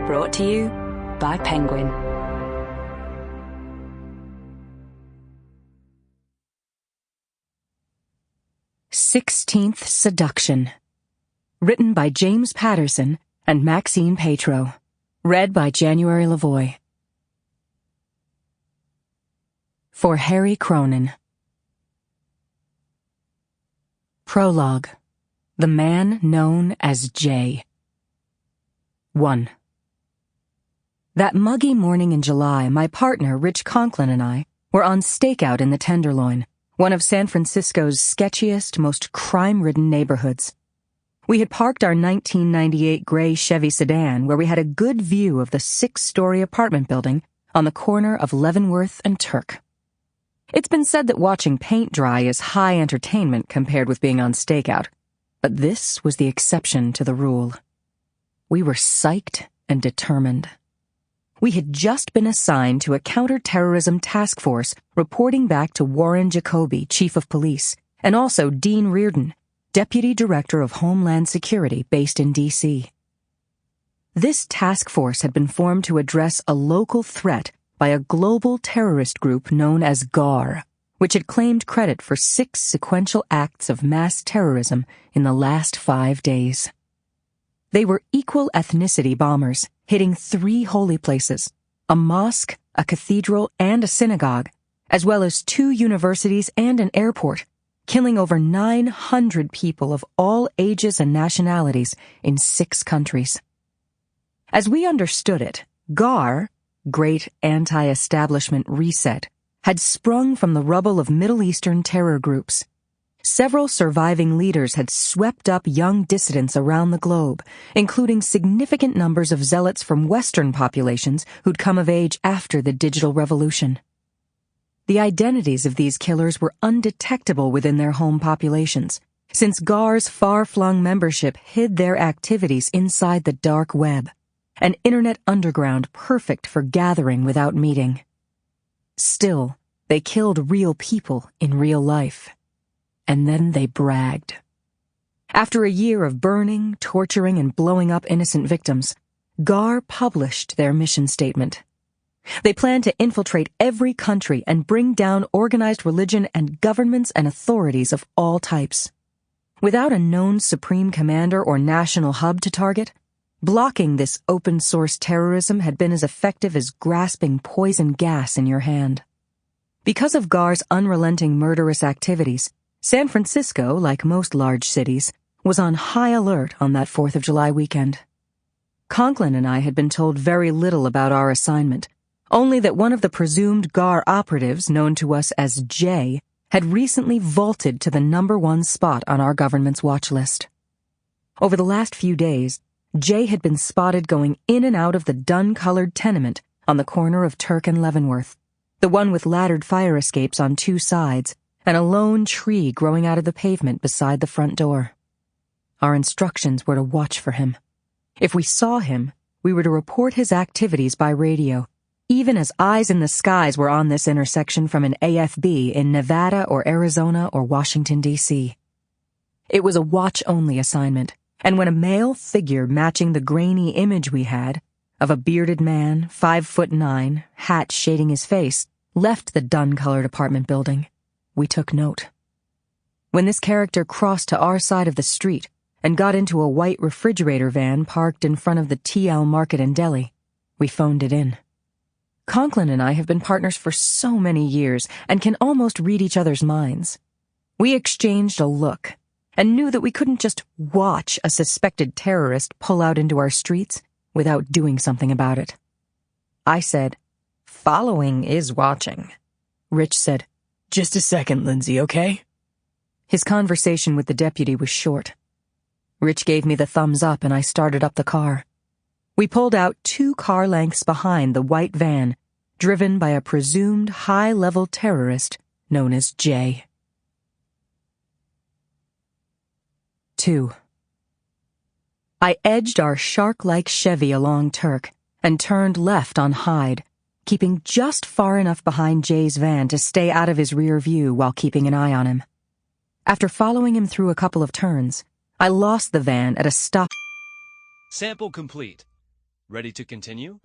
Brought to you by Penguin. "16th Seduction." Written by James Patterson and Maxine Petro. Read by January LaVoy. For Harry Cronin. Prologue. The Man Known as Jay. 1. That muggy morning in July, my partner, Rich Conklin, and I were on stakeout in the Tenderloin, one of San Francisco's sketchiest, most crime-ridden neighborhoods. We had parked our 1998 gray Chevy sedan where we had a good view of the 6-story apartment building on the corner of Leavenworth and Turk. It's been said that watching paint dry is high entertainment compared with being on stakeout, but this was the exception to the rule. We were psyched and determined. We had just been assigned to a counterterrorism task force reporting back to Warren Jacoby, Chief of Police, and also Dean Reardon, Deputy Director of Homeland Security based in D.C. This task force had been formed to address a local threat by a global terrorist group known as GAR, which had claimed credit for 6 sequential acts of mass terrorism in the last 5 days. They were equal ethnicity bombers, hitting 3 holy places, a mosque, a cathedral, and a synagogue, as well as 2 universities and an airport, killing over 900 people of all ages and nationalities in 6 countries. As we understood it, GAR, Great Anti-Establishment Reset, had sprung from the rubble of Middle Eastern terror groups. Several surviving leaders had swept up young dissidents around the globe, including significant numbers of zealots from Western populations who'd come of age after the digital revolution. The identities of these killers were undetectable within their home populations, since GAR's far-flung membership hid their activities inside the dark web, an internet underground perfect for gathering without meeting. Still, they killed real people in real life. And then they bragged. After a year of burning, torturing, and blowing up innocent victims, GAR published their mission statement. They planned to infiltrate every country and bring down organized religion and governments and authorities of all types. Without a known supreme commander or national hub to target, blocking this open-source terrorism had been as effective as grasping poison gas in your hand. Because of GAR's unrelenting murderous activities, San Francisco, like most large cities, was on high alert on that 4th of July weekend. Conklin and I had been told very little about our assignment, only that one of the presumed GAR operatives, known to us as Jay, had recently vaulted to the #1 spot on our government's watch list. Over the last few days, Jay had been spotted going in and out of the dun-colored tenement on the corner of Turk and Leavenworth, the one with laddered fire escapes on 2 sides, and a lone tree growing out of the pavement beside the front door. Our instructions were to watch for him. If we saw him, we were to report his activities by radio, even as eyes in the skies were on this intersection from an AFB in Nevada or Arizona or Washington, D.C. It was a watch-only assignment, and when a male figure matching the grainy image we had, of a bearded man, 5'9", hat shading his face, left the dun-colored apartment building, we took note. When this character crossed to our side of the street and got into a white refrigerator van parked in front of the TL Market and Deli, we phoned it in. Conklin and I have been partners for so many years and can almost read each other's minds. We exchanged a look and knew that we couldn't just watch a suspected terrorist pull out into our streets without doing something about it. I said, "Following is watching." Rich said, "Just a second, Lindsay, okay?" His conversation with the deputy was short. Rich gave me the thumbs up and I started up the car. We pulled out 2 car lengths behind the white van, driven by a presumed high-level terrorist known as Jay. 2. I edged our shark-like Chevy along Turk and turned left on Hyde, keeping just far enough behind Jay's van to stay out of his rear view while keeping an eye on him. After following him through a couple of turns, I lost the van at a stop. Sample complete. Ready to continue?